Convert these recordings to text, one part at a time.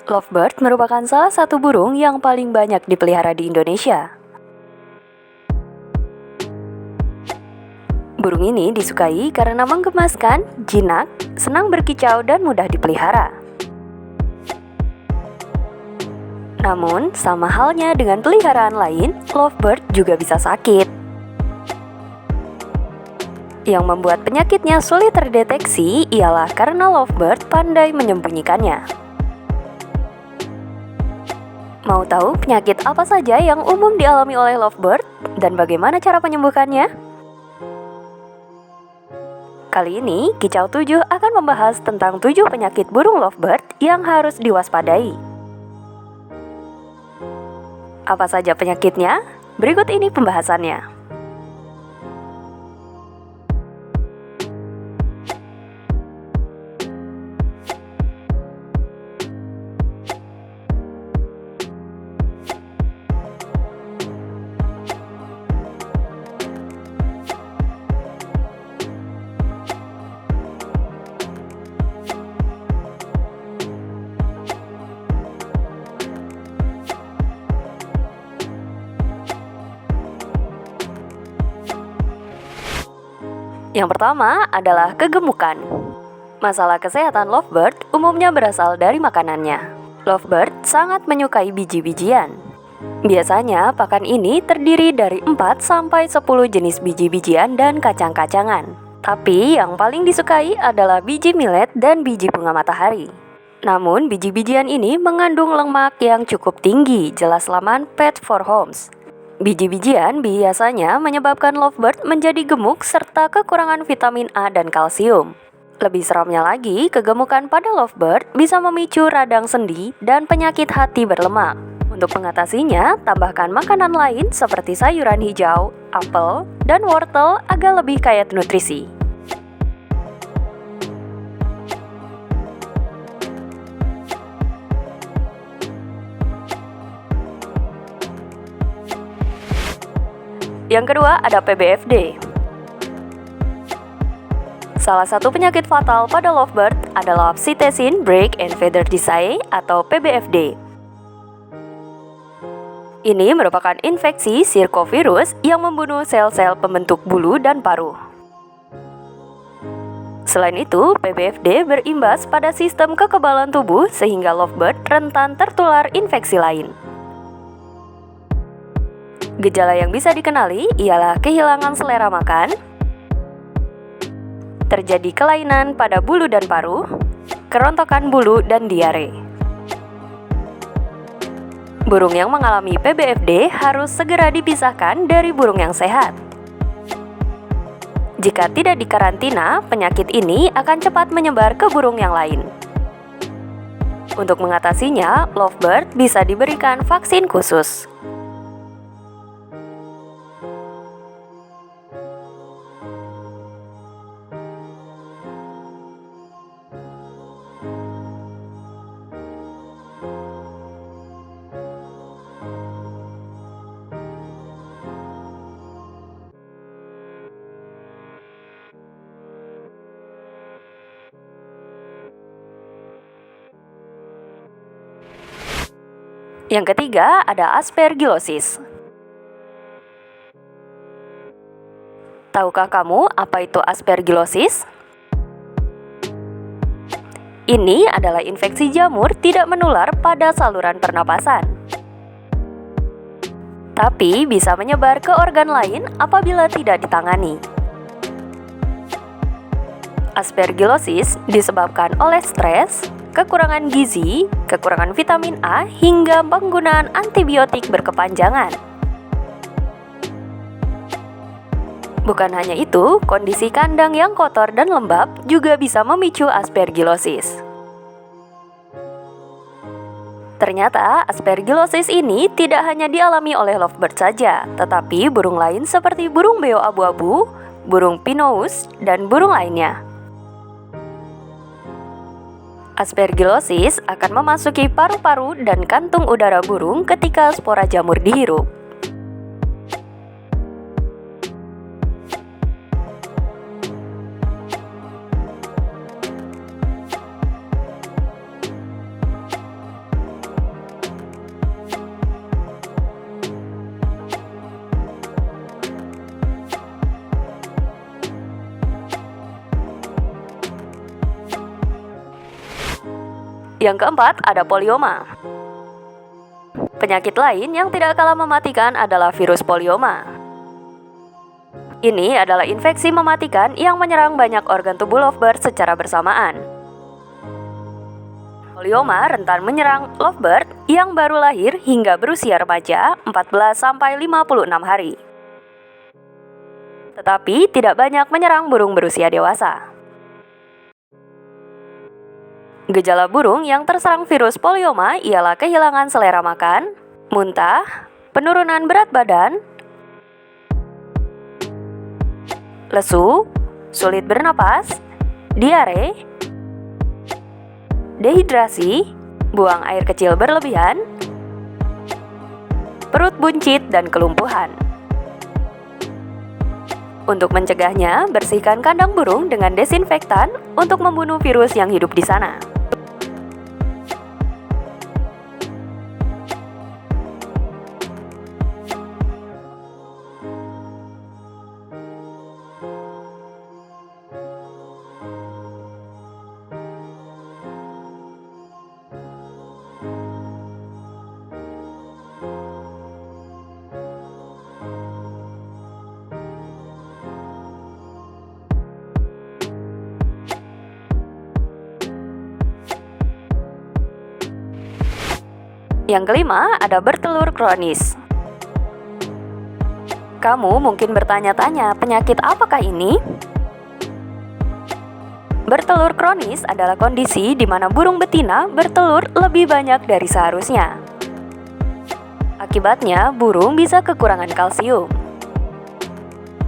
Lovebird merupakan salah satu burung yang paling banyak dipelihara di Indonesia. Burung ini disukai karena menggemaskan, jinak, senang berkicau, dan mudah dipelihara. Namun, sama halnya dengan peliharaan lain, lovebird juga bisa sakit. Yang membuat penyakitnya sulit terdeteksi ialah karena lovebird pandai menyembunyikannya. Mau tahu penyakit apa saja yang umum dialami oleh lovebird dan bagaimana cara penyembuhannya? Kali ini, Kicau 7 akan membahas tentang 7 penyakit burung lovebird yang harus diwaspadai. Apa saja penyakitnya? Berikut ini pembahasannya. Yang pertama adalah kegemukan. Masalah kesehatan lovebird umumnya berasal dari makanannya. Lovebird sangat menyukai biji-bijian. Biasanya pakan ini terdiri dari 4-10 jenis biji-bijian dan kacang-kacangan. Tapi yang paling disukai adalah biji millet dan biji bunga matahari. Namun biji-bijian ini mengandung lemak yang cukup tinggi, jelas laman Pet for Homes. Biji-bijian biasanya menyebabkan lovebird menjadi gemuk serta kekurangan vitamin A dan kalsium. Lebih seramnya lagi, kegemukan pada lovebird bisa memicu radang sendi dan penyakit hati berlemak. Untuk mengatasinya, tambahkan makanan lain seperti sayuran hijau, apel, dan wortel agar lebih kaya nutrisi. Yang kedua ada PBFD. Salah satu penyakit fatal pada lovebird adalah Psittacean Break and Feather Disease atau PBFD. Ini merupakan infeksi sirkovirus yang membunuh sel-sel pembentuk bulu dan paruh. Selain itu, PBFD berimbas pada sistem kekebalan tubuh sehingga lovebird rentan tertular infeksi lain. Gejala yang bisa dikenali ialah kehilangan selera makan, terjadi kelainan pada bulu dan paruh, kerontokan bulu, dan diare. Burung yang mengalami PBFD harus segera dipisahkan dari burung yang sehat. Jika tidak dikarantina, penyakit ini akan cepat menyebar ke burung yang lain. Untuk mengatasinya, lovebird bisa diberikan vaksin khusus. Yang ketiga ada aspergillosis. Tahukah kamu apa itu aspergillosis? Ini adalah infeksi jamur tidak menular pada saluran pernapasan, tapi bisa menyebar ke organ lain apabila tidak ditangani. Aspergillosis disebabkan oleh stres, kekurangan gizi, kekurangan vitamin A, hingga penggunaan antibiotik berkepanjangan. Bukan hanya itu, kondisi kandang yang kotor dan lembab juga bisa memicu aspergillosis. Ternyata, aspergillosis ini tidak hanya dialami oleh lovebird saja, tetapi burung lain seperti burung beo abu-abu, burung pinous, dan burung lainnya. Aspergillosis akan memasuki paru-paru dan kantung udara burung ketika spora jamur dihirup. Yang keempat, ada polioma. Penyakit lain yang tidak kalah mematikan adalah virus polioma. Ini adalah infeksi mematikan yang menyerang banyak organ tubuh lovebird secara bersamaan. Polioma rentan menyerang lovebird yang baru lahir hingga berusia remaja 14-56 hari. Tetapi tidak banyak menyerang burung berusia dewasa. Gejala burung yang terserang virus polioma ialah kehilangan selera makan, muntah, penurunan berat badan, lesu, sulit bernapas, diare, dehidrasi, buang air kecil berlebihan, perut buncit, dan kelumpuhan. Untuk mencegahnya, bersihkan kandang burung dengan desinfektan untuk membunuh virus yang hidup di sana. Yang kelima, ada bertelur kronis. Kamu mungkin bertanya-tanya, penyakit apakah ini? Bertelur kronis adalah kondisi di mana burung betina bertelur lebih banyak dari seharusnya. Akibatnya, burung bisa kekurangan kalsium.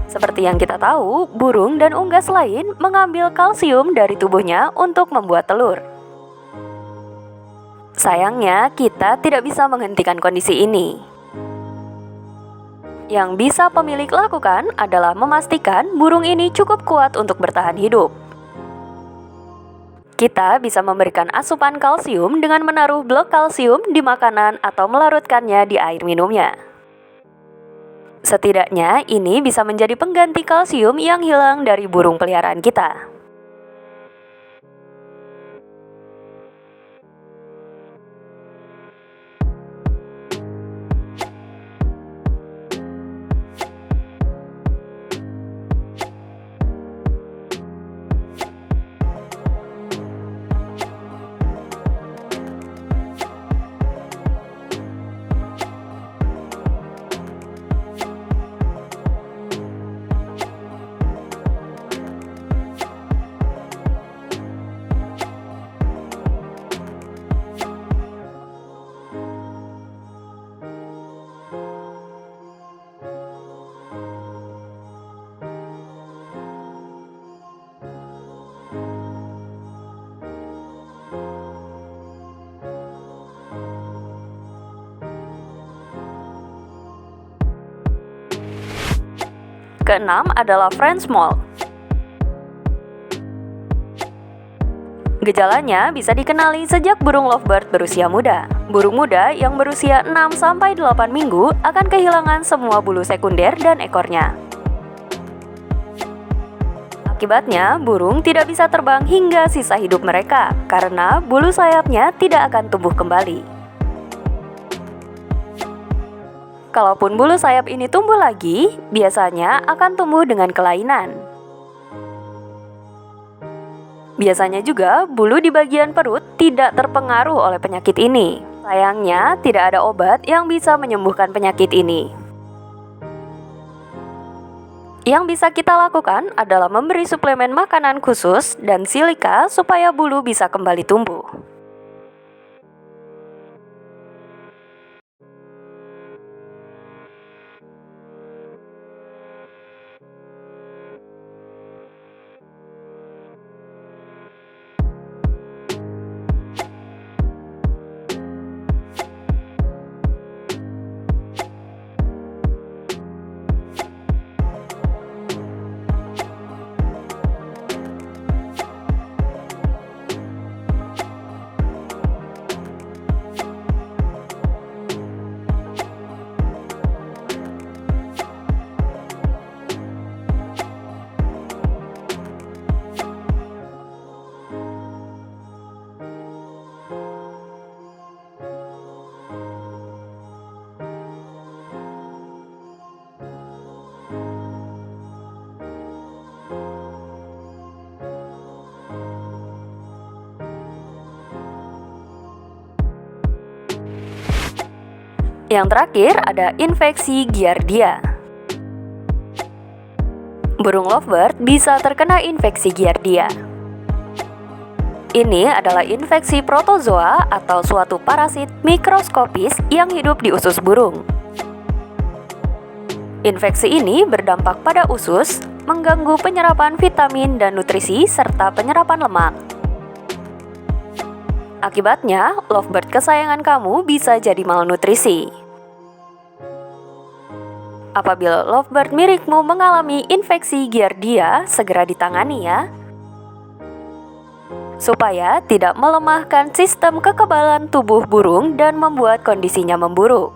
Seperti yang kita tahu, burung dan unggas lain mengambil kalsium dari tubuhnya untuk membuat telur. Sayangnya, kita tidak bisa menghentikan kondisi ini. Yang bisa pemilik lakukan adalah memastikan burung ini cukup kuat untuk bertahan hidup. Kita bisa memberikan asupan kalsium dengan menaruh blok kalsium di makanan atau melarutkannya di air minumnya. Setidaknya, ini bisa menjadi pengganti kalsium yang hilang dari burung peliharaan kita. Keenam adalah French moult. Gejalanya bisa dikenali sejak burung lovebird berusia muda. Burung muda yang berusia 6-8 minggu akan kehilangan semua bulu sekunder dan ekornya. Akibatnya, burung tidak bisa terbang hingga sisa hidup mereka karena bulu sayapnya tidak akan tumbuh kembali. Kalaupun bulu sayap ini tumbuh lagi, biasanya akan tumbuh dengan kelainan. Biasanya juga bulu di bagian perut tidak terpengaruh oleh penyakit ini. Sayangnya, tidak ada obat yang bisa menyembuhkan penyakit ini. Yang bisa kita lakukan adalah memberi suplemen makanan khusus dan silika supaya bulu bisa kembali tumbuh. Yang terakhir ada infeksi giardia. Burung lovebird bisa terkena infeksi giardia. Ini adalah infeksi protozoa atau suatu parasit mikroskopis yang hidup di usus burung. Infeksi ini berdampak pada usus, mengganggu penyerapan vitamin dan nutrisi serta penyerapan lemak. Akibatnya, lovebird kesayangan kamu bisa jadi malnutrisi. Apabila lovebird milikmu mengalami infeksi giardia, segera ditangani ya, supaya tidak melemahkan sistem kekebalan tubuh burung dan membuat kondisinya memburuk.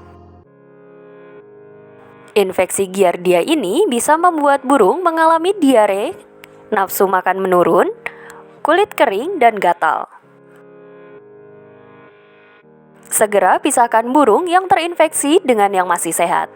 Infeksi giardia ini bisa membuat burung mengalami diare, nafsu makan menurun, kulit kering, dan gatal. Segera pisahkan burung yang terinfeksi dengan yang masih sehat.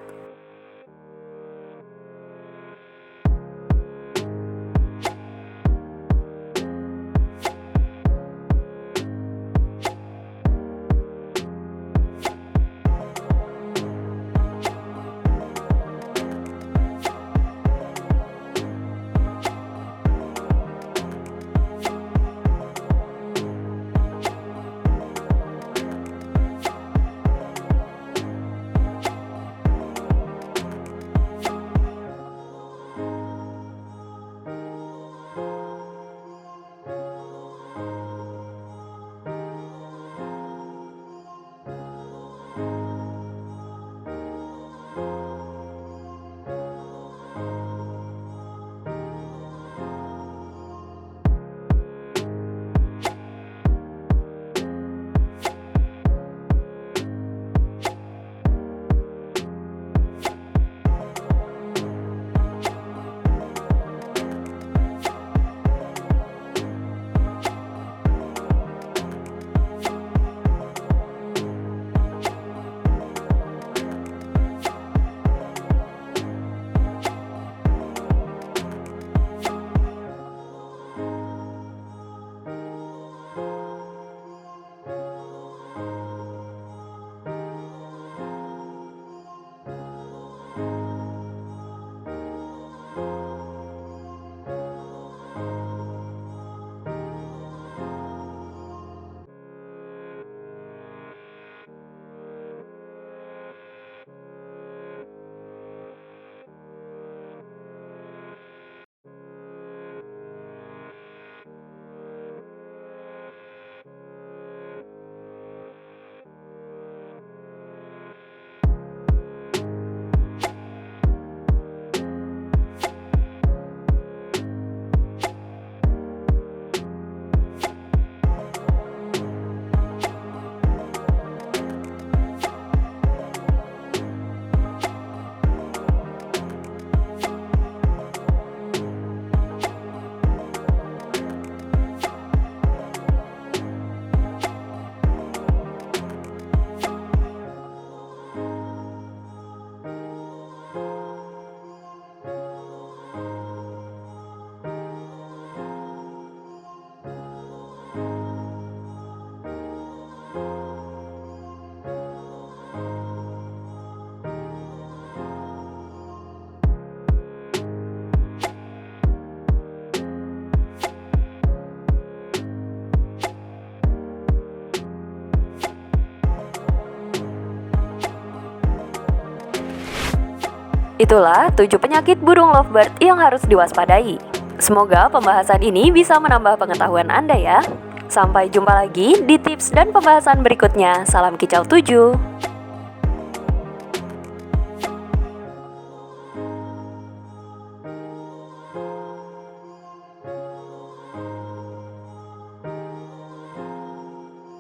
Itulah 7 penyakit burung lovebird yang harus diwaspadai. Semoga pembahasan ini bisa menambah pengetahuan Anda ya. Sampai jumpa lagi di tips dan pembahasan berikutnya. Salam kicau 7.